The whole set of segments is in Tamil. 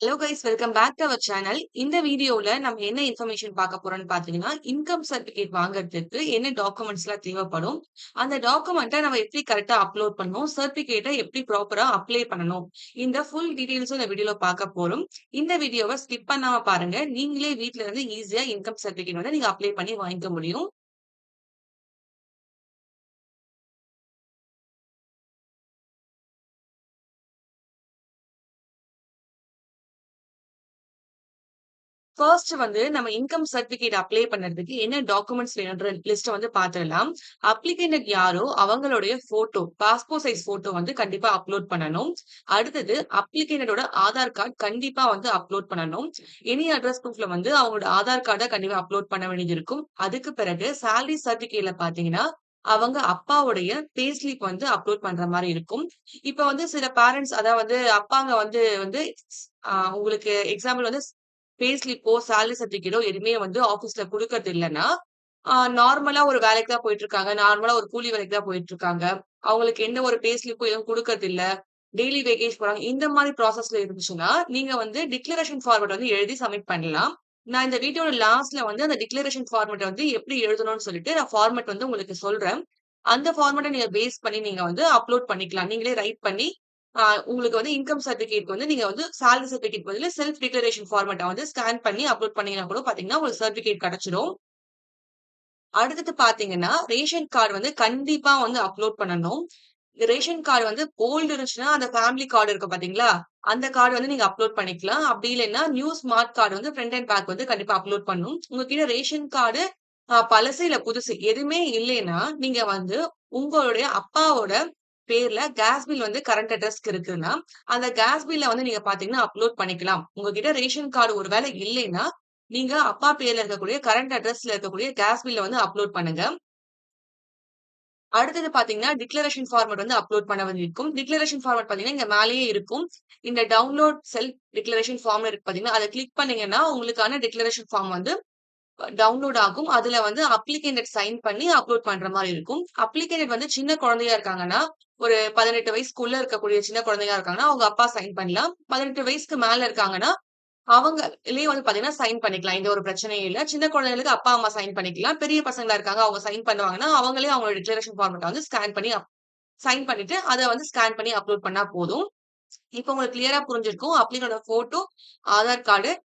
Hello guys, welcome back to our channel. இந்த வீடியோல நம்ம என்ன இன்ஃபர்மேஷன் பார்க்க போறோம்னு பார்த்தீங்கன்னா, இன்கம் சர்டிஃபிகேட் வாங்குறதுக்கு என்ன டாக்குமெண்ட்ஸ்லாம் தேவைப்படும்? அந்த டாக்குமெண்ட்ட நம்ம எப்படி கரெக்ட்டா அப்லோட் பண்ணணும்? சர்டிஃபிகேட்ட எப்படி ப்ராப்பரா அப்ளை பண்ணணும்? இந்த ஃபுல் டீட்டெயில்ஸும் இந்த வீடியோல பார்க்க போறோம். இந்த வீடியோவ ஸ்கிப் பண்ணாம பாருங்க. நீங்களே வீட்ல இருந்து ஈஸியா இன்கம் சர்டிஃபிகேட் வந்து நீங்க அப்ளை பண்ணி வாங்கிக்க முடியும். ஃபர்ஸ்ட் வந்து நம்ம இன்கம் சர்டிஃபிகேட் அப்ளை பண்ணதுக்கு என்ன டாக்குமெண்ட்ஸ் வேணும்ன்ற லிஸ்ட்ட வந்து பார்த்துடலாம். அப்ளிகேண்டட் யாரோ அவங்களுடைய ஃபோட்டோ, பாஸ்போர்ட் சைஸ் ஃபோட்டோ வந்து கண்டிப்பா அப்லோட் பண்ணணும். அடுத்தது அப்ளிகேண்டடோட ஆதார் கார்ட் கண்டிப்பா வந்து அப்லோட் பண்ணணும். எனி அட்ரஸ் ப்ரூஃப்ல வந்து அவங்களோட ஆதார் கார்ட கண்டிப்பா அப்லோட் பண்ண வேண்டியது இருக்கும். அதுக்கு பிறகு சேலரி சர்டிஃபிகேட்ல பார்த்தீங்கன்னா, அவங்க அப்பாவுடைய பே ஸ்லிப் வந்து அப்லோட் பண்ற மாரி இருக்கும். இப்ப வந்து சில பேரன்ட்ஸ் அதாவது அப்பாங்க வந்து வந்து உங்களுக்கு எக்ஸாம்பிள் வந்து பே ஸ்லிப்போ, சேலரி சர்டிஃபிகேட்டோ எதுவுமே வந்து ஆஃபீஸ்ல குடுக்கறது இல்லன்னா, நார்மலா ஒரு வேலைக்கு தான் போயிட்டுருக்காங்க. நார்மலா ஒரு கூலி வேலைக்கு தான் போயிட்டுருக்காங்க. அவங்களுக்கு எந்த ஒரு பே ஸ்லிப்பும் எதுவும் குடுக்கறது இல்ல. டெய்லி வேகேஜ் போறாங்க. இந்த மாரி ப்ராசஸ்ல இருந்துச்சுன்னா, நீங்க வந்து டிக்ளரேஷன் ஃபார்மேட் வந்து எழுதி சப்மிட் பண்ணலாம். நான் இந்த வீடியோட லாஸ்ட்ல வந்து அந்த டிக்ளரேஷன் ஃபார்மேட்ட வந்து எப்படி எழுதணும்னு சொல்லிட்டு நான் ஃபார்மேட் வந்து உங்களுக்கு சொல்றேன். அந்த ஃபார்மேட்ட நீங்க பேஸ் பண்ணி நீங்க வந்து அப்லோட் பண்ணிக்கலாம். நீங்களே ரைட் பண்ணி ஆ உங்களுக்கு வந்து இன்கம் சர்டிஃபிகேட் வந்து நீங்க வந்து சேலரி சர்டிஃபிகேட் பதிலா செல்ஃப் டிக்ளரேஷன் ஃபார்மேட்ட வந்து ஸ்கேன் பண்ணி அப்லோட் பண்ணீங்கன்னா கூட பார்த்தீங்கன்னா, உங்களுக்கு சர்டிஃபிகேட் கிடைச்சிடும். அடுத்தது பார்த்தீங்கன்னா, ரேஷன் கார்டு வந்து கண்டிப்பா வந்து அப்லோட் பண்ணணும். ரேஷன் கார்டு வந்து ஓல்டு இருந்துச்சுன்னா, அந்த ஃபேமிலி கார்டு இருக்கு பார்த்தீங்களா? அந்த கார்டு வந்து நீங்க அப்லோட் பண்ணிக்கலாம். அப்படி இல்லன்னா, நியூ ஸ்மார்ட் கார்டு வந்து ஃப்ரண்ட் அண்ட் பேக் வந்து கண்டிப்பா அப்லோட் பண்ணணும். உங்க கிட்ட ரேஷன் கார்டு பழசு இல்ல புதுசு எதுவுமே இல்லைன்னா, நீங்க வந்து உங்களுடைய அப்பாவோட பேர்ல கேஸ் பில் வந்து கரண்ட் அட்ரஸ்க்கு இருக்குன்னா, அந்த கேஸ் பில்ல வந்து நீங்க பார்த்தீங்கன்னா, அப்லோட் பண்ணிக்கலாம். உங்ககிட்ட ரேஷன் கார்டு ஒரு வேளை இல்லைன்னா, நீங்க அப்பா பேர்ல இருக்கக்கூடிய கரண்ட் அட்ரஸ்ல இருக்கக்கூடிய கேஸ் பில்ல வந்து அப்லோட் பண்ணுங்க. அடுத்தது பார்த்தீங்கன்னா, டிக்ளரேஷன் ஃபார்மேட் வந்து அப்லோட் பண்ண வேண்டியிருக்கும். டிக்ளரேஷன் ஃபார்மேட் பார்த்தீங்கன்னா, இங்க மேலேயே இருக்கும். இந்த டவுன்லோட் செல்ஃப் டிக்ளரேஷன் ஃபார்ம்னு இருக்கு பார்த்தீங்கன்னா, அத கிளிக் பண்ணீங்கன்னா, உங்களுக்கான டிக்ளரேஷன் ஃபார்ம் வந்து டவுன்லோட் ஆகும். அதுல வந்து அப்ளிகேண்டட் சைன் பண்ணி அப்லோட் பண்ற மாரி இருக்கும். அப்ளிகேண்டட் வந்து சின்ன குழந்தையா இருக்காங்கன்னா, ஒரு 18 வயசுக்குள்ள இருக்கக்கூடிய சின்ன குழந்தையா இருக்காங்கன்னா, அவங்க அப்பா சைன் பண்ணலாம். 18 வயசுக்கு மேல இருக்காங்கன்னா, அவங்களயே வந்து பாத்தீங்கன்னா சைன் பண்ணிக்கலாம். எந்த ஒரு பிரச்சனையும் இல்ல. சின்ன குழந்தைகளுக்கு அப்பா, அம்மா சைன் பண்ணிக்கலாம். பெரிய பசங்களா இருக்காங்க, அவங்க சைன் பண்ணுவாங்கன்னா, அவங்களே அவங்களோட டிக்ளரேஷன் ஃபார்மேட்ட வந்து ஸ்கேன் பண்ணி சைன் பண்ணிட்டு, அத வந்து ஸ்கேன் பண்ணி அப்லோட் பண்ணா போதும். இப்ப உங்களுக்கு கிளியரா புரிஞ்சிருக்கும். அப்ளிகோட ஃபோட்டோ, ஆதார் கார்டு,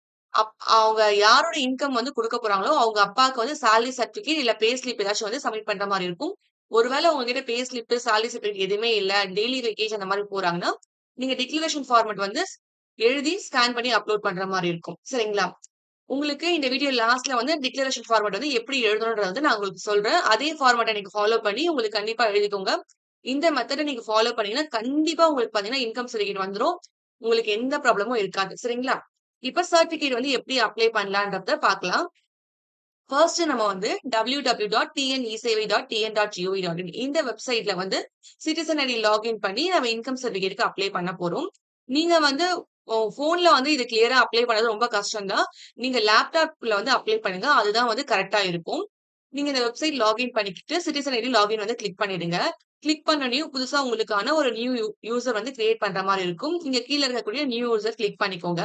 அவங்க யாரோட இன்கம் வந்து குடுக்க போறாங்களோ, அவங்க அப்பாவுக்கு வந்து சேலரி சர்டிபிகேட் இல்ல பே ஸ்லிப் ஏதாச்சும் வந்து சப்மிட் பண்ற மாரி இருக்கும். ஒருவேள உங்ககிட்ட பே ஸ்லிப், சேலரி சர்டிபிகேட் எதுவுமே இல்ல, டெய்லி வேகேஜ் அந்த மாரி போறாங்கன்னா, நீங்க டிக்ளரேஷன் ஃபார்மேட் வந்து எழுதி ஸ்கேன் பண்ணி அப்லோட் பண்ற மாரி இருக்கும். சரிங்களா? உங்களுக்கு இந்த வீடியோ லாஸ்ட்ல வந்து டிக்ளரேஷன் ஃபார்மேட் வந்து எப்படி எழுதணும்ன்றத வந்து நான் உங்களுக்கு சொல்றேன். அதே ஃபார்மேட்ட நீங்க ஃபாலோ பண்ணி உங்களுக்கு கண்டிப்பா எழுதிக்கோங்க. இந்த மெத்தட நீங்க ஃபாலோ பண்ணீங்கன்னா, கண்டிப்பா உங்களுக்கு பார்த்தீங்கன்னா, இன்கம் சர்டிஃபிகேட் வந்துரும். உங்களுக்கு எந்த ப்ராப்ளமும் இருக்காது. சரிங்களா? இப்ப சர்டிஃபிகேட் வந்து எப்படி அப்ளை பண்ணலான்றத பார்க்கலாம். ஃபர்ஸ்ட் நம்ம வந்து www.tnesevai.tn.gov.in இந்த வெப்சைட்ல வந்து சிட்டிசன் ஐடி லாகின் பண்ணி நம்ம இன்கம் சர்டிஃபிகேட்க்கு அப்ளை பண்ண போறோம். நீங்க வந்து ஃபோன்ல வந்து இது கிளியரா அப்ளை பண்ணது ரொம்ப கஷ்டம் தான். நீங்க லேப்டாப்ல வந்து அப்ளை பண்ணுங்க. அதுதான் வந்து கரெக்ட்டா இருக்கும். நீங்க இந்த வெப்சைட் லாகின் பண்ணிக்கிட்டு சிட்டிசன் ஐடி லாகின் வந்து கிளிக் பண்ணிடுங்க. கிளிக் பண்ணோனயும் புதுசா உங்களுக்கான ஒரு நியூ யூசர் வந்து கிரியேட் பண்ற மாரி இருக்கும். இங்க கீழ இருக்கக்கூடிய நியூ யூசர் கிளிக் பண்ணிக்கோங்க.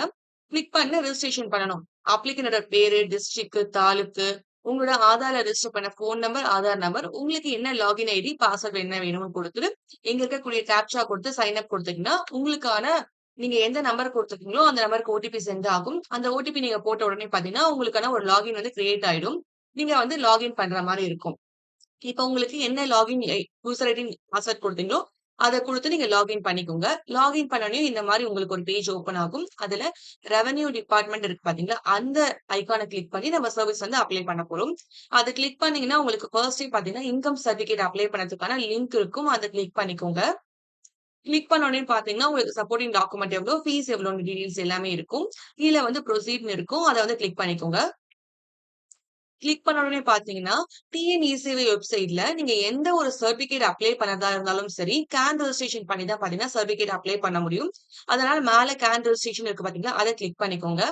கிளிக் பண்ணி ரெஜிஸ்ட்ரேஷன் பண்ணணும். அப்ளிகேண்டோட பேரு, டிஸ்ட்ரிக்ட், தாலுக்கு, உங்களோட ஆதார்ல ரெஜிஸ்டர் பண்ண ஃபோன் நம்பர், ஆதார் நம்பர், உங்களுக்கு என்ன லாகின் ஐடி, பாஸ்வேர்ட் என்ன வேணும்னு குடுத்துட்டு, இங்க இருக்கக்கூடிய கேப்ச்சா குடுத்து சைன் அப் குடுத்தீங்கன்னா, உங்களுக்கான நீங்க எந்த நம்பர் குடுத்துருக்கீங்களோ, அந்த நம்பருக்கு ஓடிபி சென்ட் ஆகும். அந்த ஓடிபி நீங்க போட்ட உடனே பார்த்தீங்கன்னா, உங்களுக்கான ஒரு லாகின் வந்து கிரியேட் ஆயிடும். நீங்க வந்து லாகின் பண்ற மாரி இருக்கும். இப்ப உங்களுக்கு என்ன லாகின் யூசர் ஐடி, பாஸ்வேர்ட் குடுத்தீங்களோ, அத குடுத்து நீங்க லாகின் பண்ணிக்கோங்க. லாகின் பண்ணோனே இந்த மாரி உங்களுக்கு ஒரு பேஜ் ஓப்பன் ஆகும். அதுல ரெவென்யூ டிபார்ட்மெண்ட் இருக்கு பாத்தீங்களா? அந்த ஐகான கிளிக் பண்ணி நம்ம சர்வீஸ் வந்து அப்ளை பண்ண போறோம். அத கிளிக் பண்ணீங்கன்னா, உங்களுக்கு ஃபர்ஸ்ட்டே பாத்தீங்கன்னா, இன்கம் சர்டிஃபிகேட் அப்ளை பண்ணதுக்கான லிங்க் இருக்கும். அத கிளிக் பண்ணிக்கோங்க. கிளிக் பண்ணோனே பாத்தீங்கன்னா, உங்களுக்கு சப்போர்ட்டிங் டாக்குமெண்ட் எவ்வளோ, ஃபீஸ் எவ்வளோன்னு டீடெயில்ஸ் எல்லாமே இருக்கும். கீழ வந்து ப்ரொசீட்ன்னு இருக்கும். அத வந்து கிளிக் பண்ணிக்கோங்க. கிளிக் பண்ண உடனே பார்த்தீங்கன்னா, டிஎன்இசேவை வெப்சைட்ல நீங்க எந்த ஒரு சர்டிஃபிகேட் அப்ளை பண்ணதா இருந்தாலும் சரி, கேன் ரெஜிஸ்ட்ரேஷன் பண்ணி தான் பார்த்தீங்கன்னா, சர்டிஃபிகேட் அப்ளை பண்ண முடியும். அதனால மேல கேன் ரெஜிஸ்ட்ரேஷன் இருக்கு பார்த்தீங்களா, அத கிளிக் பண்ணிக்கோங்க.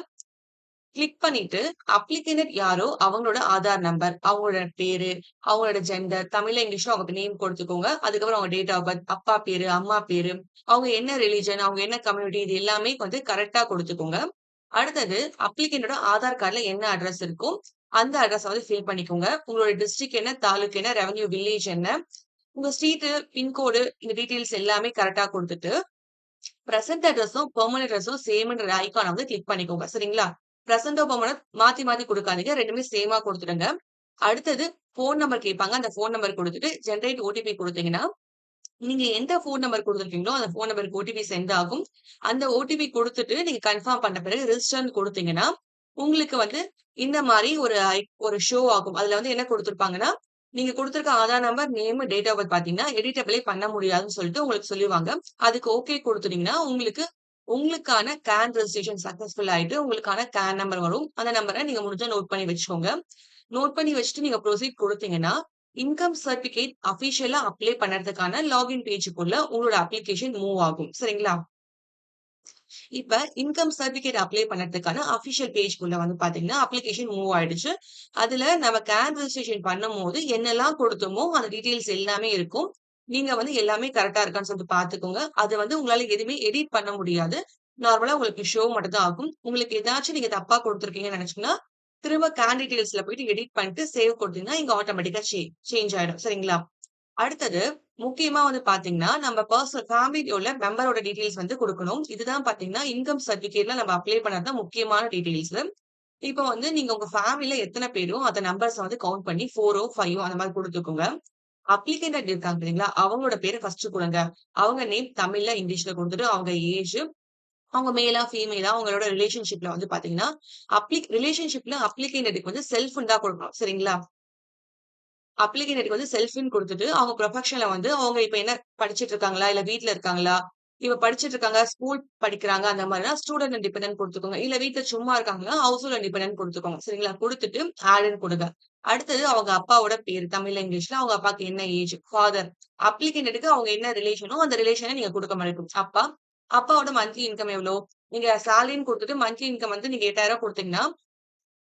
கிளிக் பண்ணிட்டு அப்ளிகேண்ட் யாரோ அவங்களோட ஆதார் நம்பர், அவங்களோட பேரு, அவங்களோட ஜெண்டர், தமிழ்ல, இங்கிலீஷ்ல அவங்க நேம் குடுத்துக்கோங்க. அதுக்கப்புறம் அவங்க டேட் ஆஃப் பர்த், அப்பா பேரு, அம்மா பேரு, அவங்க என்ன ரிலிஜன், அவங்க என்ன கம்யூனிட்டி இது எல்லாமே வந்து கரெக்ட்டா குடுத்துக்கோங்க. அடுத்தது அப்ளிகேண்டோட ஆதார் கார்ட்ல என்ன அட்ரஸ் இருக்கோ, அந்த அட்ரஸ வந்து ஃபில் பண்ணிக்கோங்க. உங்களோட டிஸ்ட்ரிக்ட் என்ன, தாலுக் என்ன, ரெவென்யூ வில்லேஜ் என்ன, உங்க ஸ்ட்ரீட், பின்கோடு இந்த டீட்டெயில்ஸ் எல்லாமே கரெக்ட்டா குடுத்துட்டு பிரசன்ட் அட்ரஸும், பெர்மனன்ட் அட்ரஸும் சேம்ன்ற ஐகான வந்து கிளிக் பண்ணிக்கோங்க. சரிங்களா? பிரசன்ட்டோ, பெர்மனன்ட் மாத்தி மாத்தி குடுக்காதீங்க. 2மே சேமா குடுத்துடுங்க. அடுத்தது ஃபோன் நம்பர் கேட்பாங்க. அந்த ஃபோன் நம்பர் குடுத்துட்டு ஜெனரேட் ஓடிபி குடுத்தீங்கன்னா, நீங்க எந்த ஃபோன் நம்பர் குடுத்துருக்கீங்களோ, அந்த ஃபோன் நம்பருக்கு ஓடிபி சென்ட் ஆகும். அந்த ஓடிபி குடுத்துட்டு நீங்க கன்ஃபார்ம் பண்ண பிறகு ரிஜிஸ்டர்ன்னு குடுத்தீங்கன்னா, உங்களுக்கு வந்து இந்த மாரி ஒரு ஷோ ஆகும். அதுல வந்து என்ன குடுத்துருப்பாங்கன்னா, நீங்க குடுத்திருக்க Aadhaar number, name, date of birth பார்த்தீங்கன்னா, எடிட்டபிளே பண்ண முடியாதுன்னு சொல்லிட்டு உங்களுக்கு சொல்லிருவாங்க. அதுக்கு ஓகே குடுத்துட்டீங்கன்னா, உங்களுக்கான கேன் ரெஜிஸ்ட்ரேஷன் சக்சஸ்ஃபுல் ஆயிட்டு, உங்களுக்கான கேன் நம்பர் வரும். அந்த நம்பர நீங்க முடிஞ்சா நோட் பண்ணி வச்சுக்கோங்க. நோட் பண்ணி வச்சுட்டு நீங்க ப்ரொசீட் குடுத்தீங்கன்னா, இன்கம் சர்டிபிகேட் அஃபிஷியலா அப்ளை பண்ணறதுக்கான லாகின் பேஜுக்குள்ள உங்களோட அப்ளிகேஷன் மூவ் ஆகும். சரிங்களா? இப்ப இன்கம் சர்டிபிகேட் அப்ளை பண்ணதுக்கான அபிஷியல் பேஜ்க்குள்ள வந்து பாத்தீங்கன்னா, அப்ளிகேஷன் மூவ் ஆயிடுச்சு. அதுல நம்ம கேன் ரெஜிஸ்ட்ரேஷன் பண்ணும்போது என்னெல்லாம் கொடுத்தோமோ, அந்த டீட்டெயில்ஸ் எல்லாமே இருக்கும். நீங்க வந்து எல்லாமே கரெக்ட்டா இருக்கான்னு சொல்லிட்டு பாத்துக்கோங்க. அது வந்து உங்களால எதுவுமே எடிட் பண்ண முடியாது. நார்மலா உங்களுக்கு ஷோ மட்டும் தான் ஆகும். உங்களுக்கு ஏதாச்சும் நீங்க தப்பா குடுத்துருக்கீங்கன்னு நெனச்சீங்கன்னா, திரும்ப கேன் டீட்டெயில்ஸ்ல போயிட்டு எடிட் பண்ணிட்டு சேவ் குடுத்தீங்கன்னா, இங்க ஆட்டோமேட்டிக்கா சேஞ்ச் ஆயிடும். சரிங்களா? அடுத்தது, முக்கியமா வந்து பாத்தீங்கன்னா, நம்ம ஃபேமிலியோட மெம்பரோட டீட்டெயில்ஸ் வந்து குடுக்கணும். இதுதான் பாத்தீங்கன்னா, இன்கம் சர்டிபிகேட்ல நம்ம அப்ளை பண்ணது தான் முக்கியமான டீட்டெயில்ஸ். இப்ப வந்து நீங்க உங்க ஃபேமிலில எத்தன பேரோ, அந்த நம்பர்ஸ வந்து கவுண்ட் பண்ணி 4ஓ, 5ஓ அந்த மாரி குடுத்துக்கோங்க. அப்ளிகேண்ட் இருக்காங்க தெரியுங்களா? அவங்களோட பேர ஃபர்ஸ்ட் குடுங்க. அவங்க நேம் தமிழ்ல, இங்கிலீஷ்ல குடுத்துட்டு, அவங்க ஏஜ், அவங்க மேலா, ஃபீமேலா, அவங்களோட ரிலேஷன்ஷிப்ல வந்து பாத்தீங்கன்னா, ரிலேஷன்ஷிப்ல அப்ளிகேண்ட்க்கு வந்து செல்ஃப்ன்னு தான் குடுக்கணும். சரிங்களா? அப்ளிகேட்டருக்கு வந்து செல்ஃப்ன்னு குடுத்துட்டு, அவங்க ப்ரொஃபஷனல வந்து அவங்க இப்ப என்ன படிச்சுட்டு இருக்காங்களா? இல்ல வீட்ல இருக்காங்களா? இப்ப படிச்சுட்டு இருக்காங்க, ஸ்கூல் படிக்கிறாங்க அந்த மாரினா ஸ்டூடண்ட் இண்டிபெண்டன்ட் குடுத்துக்கோங்க. இல்ல வீட்ல சும்மா இருக்காங்கன்னா, ஹவுஸ் ஹோல்ட் இண்டிபெண்டன்ட் குடுத்துக்கோங்க. சரிங்களா? குடுத்துட்டு ஆட்ன்னு குடுங்க. அடுத்தது அவங்க அப்பாவோட பேரு தமிழ்ல, இங்கிலீஷ்ல அவங்க அப்பாக்கு என்ன ஏஜ்? ஃபாதர். அப்ளிகேண்டடுக்கு அவங்க என்ன ரிலேஷனோ, அந்த ரிலேஷன நீங்க குடுக்க மாரிருக்கும். அப்பா, அப்பாவோட மந்த்லி இன்கம் எவ்வளோ? நீங்க சேலரின்னு குடுத்துட்டு மந்த்லி இன்கம் வந்து நீங்க 8,000 குடுத்தீங்கன்னா, ரூ.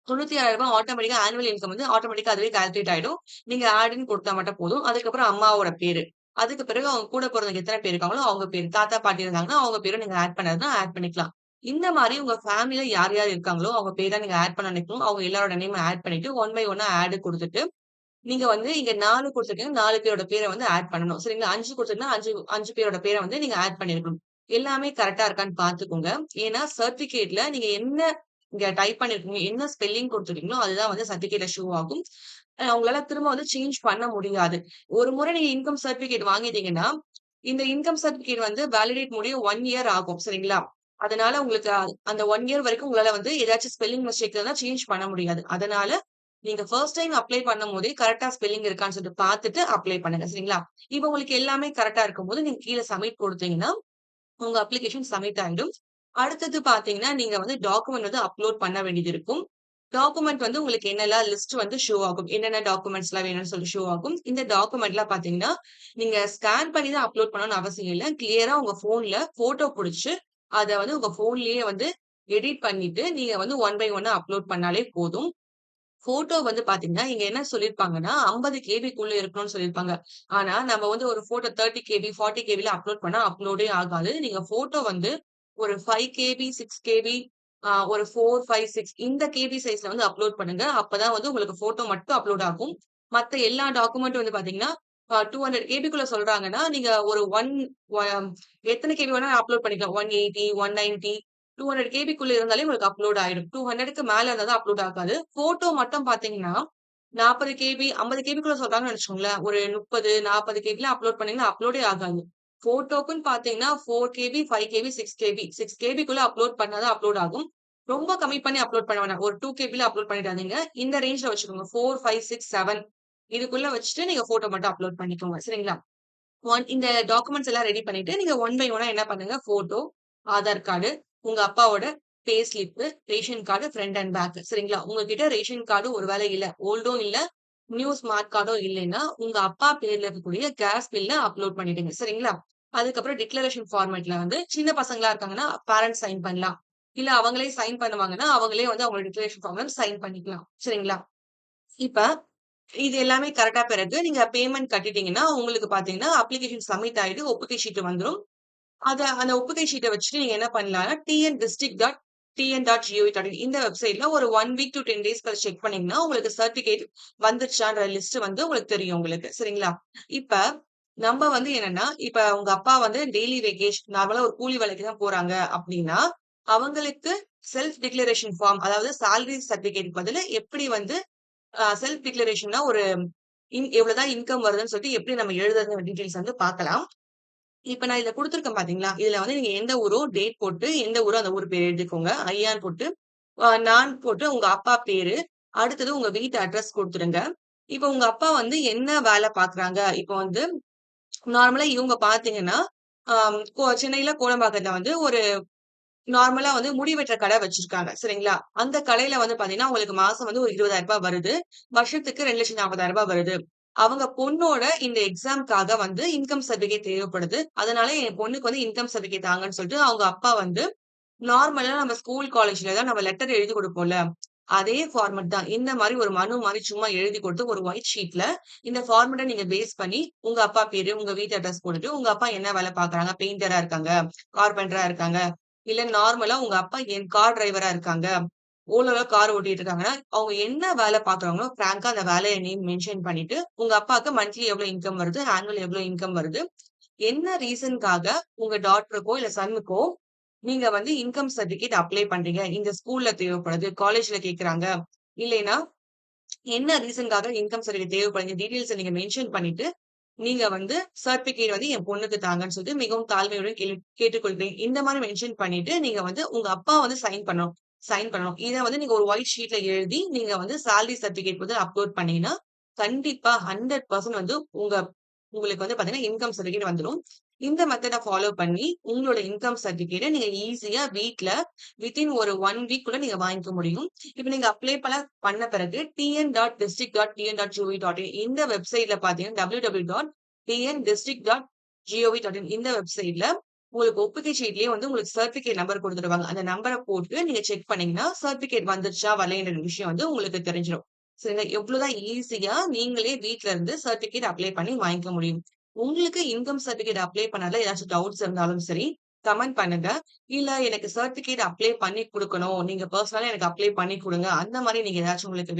96,000 ஆட்டோமேட்டிக்கா ஆனுவல் இன்கம் வந்து ஆட்டோமேட்டிக்கா அதுவே கால்குலேட் ஆயிடும். நீங்க ஆடுன்னு குடுத்தா மட்டும் போதும். அதுக்கப்புறம் அம்மாவோட பேரு. அதுக்கு பிறகு அவங்க கூட பொறந்தவங்க எத்தன பேர் இருக்காங்களோ அவங்க பேரு. தாத்தா, பாட்டி இருந்தாங்கன்னா அவங்க பேரும் நீங்க ஆட் பண்ணதுன்னா ஆட் பண்ணிக்கலாம். இந்த மாரி உங்க ஃபேமிலில யார் யார் இருக்காங்களோ அவங்க பேர நீங்க ஆட் பண்ண நினைக்கணும். அவங்க எல்லாரோட நேமும் ஆட் பண்ணிட்டு ஒன் பை ஒன்னா ஆட் குடுத்துட்டு, நீங்க வந்து இங்க 4 குடுத்துருக்கீங்க. 4 பேரோட பேர வந்து ஆட் பண்ணணும். சரிங்களா? 5 குடுத்துருந்தா 5 பேரோட பேர வந்து நீங்க ஆட் பண்ணியிருக்கணும். எல்லாமே கரெக்ட்டா இருக்கான்னு பார்த்துக்கோங்க. ஏன்னா சர்டிபிகேட்ல நீங்க என்ன இங்க டைப் பண்ணியிருக்கீங்க, என்ன ஸ்பெல்லிங் குடுத்துருக்கீங்களோ, அதுதான் வந்து சர்டிபிகேட்ல ஷோ ஆகும். உங்களால திரும்ப வந்து சேஞ்ச் பண்ண முடியாது. ஒரு முறை நீங்க இன்கம் சர்டிபிகேட் வாங்கிட்டீங்கன்னா, இந்த இன்கம் சர்டிபிகேட் வந்து வேலிடேட் முடிய 1 இயர் ஆகும். சரிங்களா? அதனால உங்களுக்கு அந்த 1 இயர் வரைக்கும் உங்களால வந்து ஏதாச்சும் ஸ்பெல்லிங் மிஸ்டேக் இருந்தா சேஞ்ச் பண்ண முடியாது. அதனால நீங்க ஃபர்ஸ்ட் டைம் அப்ளை பண்ணும்போதே கரெக்ட்டா ஸ்பெல்லிங் இருக்கான்னு சொல்லிட்டு பார்த்துட்டு அப்ளை பண்ணுங்க. சரிங்களா? இப்ப உங்களுக்கு எல்லாமே கரெக்ட்டா இருக்கும்போது, நீங்க கீழ சப்மிட் குடுத்தீங்கன்னா, உங்க அப்ளிகேஷன் சப்மிட் ஆயிடும். அடுத்தது பார்த்தீங்கன்னா, நீங்க வந்து டாக்குமெண்ட் வந்து அப்லோட் பண்ண வேண்டியது இருக்கும். டாக்குமெண்ட் வந்து உங்களுக்கு என்னலாம் லிஸ்ட் வந்து ஷோ ஆகும். என்னென்ன டாக்குமெண்ட்ஸ்லாம் வேணும்னு சொல்லி ஷோ ஆகும். இந்த டாக்குமெண்ட்லாம் பார்த்தீங்கன்னா, நீங்க ஸ்கேன் பண்ணி தான் அப்லோட் பண்ணணும்னு அவசியம் இல்ல. கிளியரா உங்க ஃபோன்ல ஃபோட்டோ புடிச்சு, அத வந்து உங்க ஃபோன்லயே வந்து எடிட் பண்ணிட்டு, நீங்க வந்து ஒன் பை ஒன்னா அப்லோட் பண்ணாலே போதும். ஃபோட்டோ வந்து பாத்தீங்கன்னா, இங்க என்ன சொல்லியிருப்பாங்கன்னா, 50 கேபிக்குள்ள இருக்கணும்னு சொல்லியிருப்பாங்க. ஆனா, நம்ம வந்து ஒரு ஃபோட்டோ 30 கேபி, 40 கேபில அப்லோட் பண்ணா அப்லோடே ஆகாது. நீங்க ஃபோட்டோ வந்து ஒரு 5 கேபி, 6 கேபி, ஒரு 4, 5, 6 இந்த கேபி சைஸ்ல வந்து அப்லோட் பண்ணுங்க. அப்பதான் வந்து உங்களுக்கு ஃபோட்டோ மட்டும் அப்லோட் ஆகும். மத்த எல்லா டாக்குமெண்ட்டும் வந்து பாத்தீங்கன்னா, 200 கேபிக்குள்ள சொல்றாங்கன்னா, நீங்க ஒரு 1 வ எத்தன கேபி வேணா அப்லோட் பண்ணிக்கலாம். 180, 190 200 கேபிக்குள்ள இருந்தாலே உங்களுக்கு அப்லோட் ஆயிடும். 200க்கு மேல இருந்தா தான் அப்லோட் ஆகாது. ஃபோட்டோ மட்டும் பார்த்தீங்கன்னா, 40 கேபி, 50 கேபிக்குள்ள சொல்றாங்கன்னு வச்சுக்கோங்களேன். ஒரு 30, 40 கேபிலாம் அப்லோட் பண்ணீங்கன்னா அப்லோடே ஆகாது. ஃபோட்டோக்குன்னு பார்த்தீங்கன்னா 4 கேபி, 5 கேபி, 6 கேபி. 6 கேபிக்குள்ள அப்லோட் பண்ணா தான் அப்லோட் ஆகும். ரொம்ப கம்மி பண்ணி அப்லோட் பண்ண வேணாம். ஒரு 2 கேபில அப்லோட் பண்ணிடாதீங்க. இந்த ரேஞ்ச்ல வச்சுக்கோங்க. 4, 5, 6, 7 இதுக்குள்ள வச்சுட்டு நீங்க ஃபோட்டோ மட்டும் அப்லோட் பண்ணிக்கோங்க. சரிங்களா? இந்த டாக்குமெண்ட்ஸ் எல்லாம் ரெடி பண்ணிட்டு, நீங்க ஒன் பை ஒன்னா என்ன பண்ணுங்க, ஃபோட்டோ, ஆதார் கார்டு, உங்க அப்பாவோட pay slip, ration card front and back சரிங்களா? உங்ககிட்ட ரேஷன் கார்டு ஒரு வேளை இல்ல, ஓல்டும் இல்ல, நியூ ஸ்மார்ட் கார்டும் இல்லைன்னா, உங்க அப்பா பேர்ல இருக்கக்கூடிய கேஸ் பில்ல அப்லோட் பண்ணிடுங்க. சரிங்களா? அதுக்கப்புறம் டிக்ளரேஷன் ஃபார்மேட்ல வந்து சின்ன பசங்களா இருக்காங்கன்னா, பேரண்ட்ஸ் சைன் பண்ணலாம். இல்ல அவங்களே சைன் பண்ணுவாங்கன்னா, அவங்களே வந்து அவங்களோட டிக்ளரேஷன் ஃபார்ம்ல சைன் பண்ணிக்கலாம். சரிங்களா? இப்ப இது எல்லாமே கரெக்ட்டா பிறகு நீங்க பேமெண்ட் கட்டிட்டீங்கன்னா, உங்களுக்கு பார்த்தீங்கன்னா, அப்ளிகேஷன் சப்மிட் ஆயிட்டு ஒப்புகை சீட்டு வந்துரும். அந்த ஒப்புகை சீட்ட வச்சுட்டு நீங்க என்ன பண்ணலாம்னா, tndistrict.tn.gov.in இந்த வெப்சைட்ல ஒரு 1 வீக் டூ 10 டேஸ் கழிச்சு செக் பண்ணீங்கன்னா, உங்களுக்கு சர்டிபிகேட் வந்துருச்சான்ற லிஸ்ட் வந்து உங்களுக்கு தெரியும் உங்களுக்கு. சரிங்களா? இப்ப நம்ம வந்து என்னன்னா, இப்ப உங்க அப்பா வந்து டெய்லி நார்மலா ஒரு கூலி வேலைக்கு தான் போறாங்க அப்டின்னா, அவங்களுக்கு செல்ஃப் டிக்ளரேஷன் ஃபார்ம் அதாவது சேலரி சர்டிபிகேட் பதிலா எப்படி வந்து செல்ஃப் டிக்ளரேஷன்னா ஒரு எவ்வளவுதான் இன்கம் வருதுன்னு சொல்லிட்டு எப்படி நம்ம எழுதுறது டீட்டெயில்ஸ் வந்து பார்க்கலாம். இப்ப நான் இதுல குடுத்துருக்கேன் பாத்தீங்களா? இதுல வந்து நீங்க எந்த ஊரோ டேட் போட்டு, எந்த ஊரோ அந்த ஊர் பேர் எழுதிக்கோங்க. ஐயான்னு போட்டு, நான் போட்டு உங்க அப்பா பேரு, அடுத்தது உங்க வீட்டு அட்ரஸ் குடுத்துருங்க. இப்ப உங்க அப்பா வந்து என்ன வேல பாக்குறாங்க? இப்ப வந்து நார்மலா இவங்க பாத்தீங்கன்னா, சென்னையில கோடம்பாக்கத்துல வந்து ஒரு நார்மலா வந்து முடி வெட்டுற கடை வச்சிருக்காங்க. சரிங்களா? அந்த கடையில வந்து பாத்தீங்கன்னா, உங்களுக்கு மாசம் வந்து ஒரு ரூ. 20,000 வருது. வருஷத்துக்கு ரூ. 2,40,000 வருது. அவங்க பொண்ணோட இந்த எக்ஸாம்க்காக வந்து இன்கம் சர்டிபிகேட் தேவைப்படுது. அதனால என் பொண்ணுக்கு வந்து இன்கம் சர்டிபிகேட் தாங்கன்னு சொல்லிட்டு, அவங்க அப்பா வந்து நார்மலா நம்ம ஸ்கூல், காலேஜ்ல தான் நம்ம லெட்டர் எழுதி குடுப்போம்ல. அதே ஃபார்மட் தான். இந்த மாரி ஒரு மனு மாரி சும்மா எழுதி குடுத்து ஒரு ஒயிட் ஷீட்ல இந்த ஃபார்மட்ட நீங்க பேஸ் பண்ணி, உங்க அப்பா பேரு, உங்க வீட்டு அட்ரஸ் போட்டுட்டு, உங்க அப்பா என்ன வேலை பார்க்குறாங்க? பெயிண்டரா இருக்காங்க, கார்பெண்டரா இருக்காங்க. இல்ல நார்மலா உங்க அப்பா கார் டிரைவரா இருக்காங்க. ஓலோல கார் ஓட்டிட்டு இருக்காங்கன்னா, அவங்க என்ன வேலை பார்க்குறாங்களோ, ஃபிராங்கா அந்த வேலைய நேம் மென்ஷன் பண்ணிட்டு, உங்க அப்பாவுக்கு மந்த்லி எவ்வளோ இன்கம் வருது? ஆனுவல் எவ்வளோ இன்கம் வருது? என்ன ரீசன்க்காக உங்க டாட்டருக்கோ, இல்ல சன்னுக்கோ நீங்க வந்து இன்கம் சர்டிபிகேட் அப்ளை பண்றீங்க? இந்த ஸ்கூல்ல தேவைப்படுது, காலேஜ்ல கேட்குறாங்க. இல்லைன்னா, என்ன ரீசன்க்காக இன்கம் சர்டிபிகேட் தேவைப்படுது? டீட்டெயில்ஸ நீங்க மென்ஷன் பண்ணிட்டு, நீங்க வந்து சர்டிபிகேட் வந்து என் பொண்ணுக்கு தாங்கன்னு சொல்லிட்டு மிகவும் தாழ்மையுடன் கேட்டுக்கொள்கிறேன். இந்த மாரி மென்ஷன் பண்ணிட்டு, நீங்க வந்து உங்க அப்பா வந்து சைன் பண்ணணும். இத வந்து நீங்க ஒரு ஒயிட் ஷீட்ல எழுதி, நீங்க வந்து சேலரி சர்டிபிகேட் வந்து அப்லோட் பண்ணீங்கன்னா, கண்டிப்பா 100% வந்து உங்களுக்கு வந்து பாத்தீங்கன்னா, இன்கம் சர்டிபிகேட் வந்துரும். இந்த மெத்தட ஃபாலோ பண்ணி, உங்களோட இன்கம் சர்டிபிகேட்ட நீங்க ஈஸியா வீட்ல வித்தின் ஒரு 1 வீக்குள்ள நீங்க வாங்கிக்க முடியும். இப்ப நீங்க அப்ளை பண்ண பிறகு tn.district.tn.gov.in இந்த வெப்சைட்ல பார்த்தீங்கன்னா www.tndistrict.gov.in இந்த வெப்சைட்ல உங்களுக்கு ஒப்புகை சீட்லயே வந்து உங்களுக்கு சர்டிபிகேட் நம்பர் குடுத்துருவாங்க. அந்த நம்பர போட்டு நீங்க செக் பண்ணீங்கன்னா, சர்டிபிகேட் வந்துருச்சா, வரலைன்ற விஷயம் வந்து உங்களுக்கு தெரிஞ்சிரும். சரிங்களா? எவ்வளோதான் ஈஸியா நீங்களே வீட்ல இருந்து சர்டிபிகேட் அப்ளை பண்ணி வாங்கிக்க முடியும். உங்களுக்கு இன்கம் சர்டிபிகேட் அப்ளை பண்ணதுல ஏதாச்சும் டவுட்ஸ் இருந்தாலும் சரி, கமெண்ட் பண்ணுங்க. இல்ல எனக்கு சர்டிபிகேட் அப்ளை பண்ணி குடுக்கணும். நீங்க பெர்சனலா எனக்கு அப்ளை பண்ணி குடுங்க. அந்த மாரி நீங்க ஏதாச்சும் உங்களுக்கு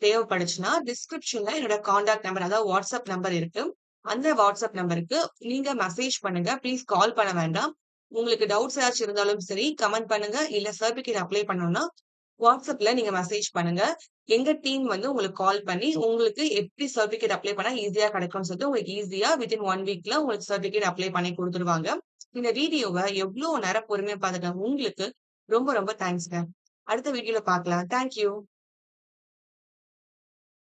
தேவைப்பட்டுச்சுன்னா, டிஸ்கிரிப்ஷன்ல என்னோட கான்டாக்ட் நம்பர் அதாவது வாட்ஸ்அப் நம்பர் இருக்கு. அந்த வாட்ஸ்அப் நம்பருக்கு நீங்க மெசேஜ் பண்ணுங்க. ப்ளீஸ் கால் பண்ண வேண்டாம். உங்களுக்கு டவுட்ஸ் ஏதாச்சும் இருந்தாலும் சரி, கமெண்ட் பண்ணுங்க. இல்ல சர்டிபிகேட் அப்ளை பண்ணணும்னா, வாட்ஸ்அப்ல நீங்க மெசேஜ் பண்ணுங்க. எங்க டீம் வந்து உங்களுக்கு கால் பண்ணி, உங்களுக்கு எப்படி சர்டிபிகேட் அப்ளை பண்ணா ஈஸியா கிடைக்கும்னு சொல்லிட்டு, உங்களுக்கு ஈஸியா வித்தின் 1 வீக்ல உங்களுக்கு சர்டிபிகேட் அப்ளை பண்ணி குடுத்துருவாங்க. இந்த வீடியோவ எவ்ளோ நேரம் பொறுமையா பார்த்துட்ட உங்களுக்கு ரொம்ப ரொம்ப தேங்க்ஸ்ங்க. அடுத்த வீடியோல பார்க்கலாம். Thank you.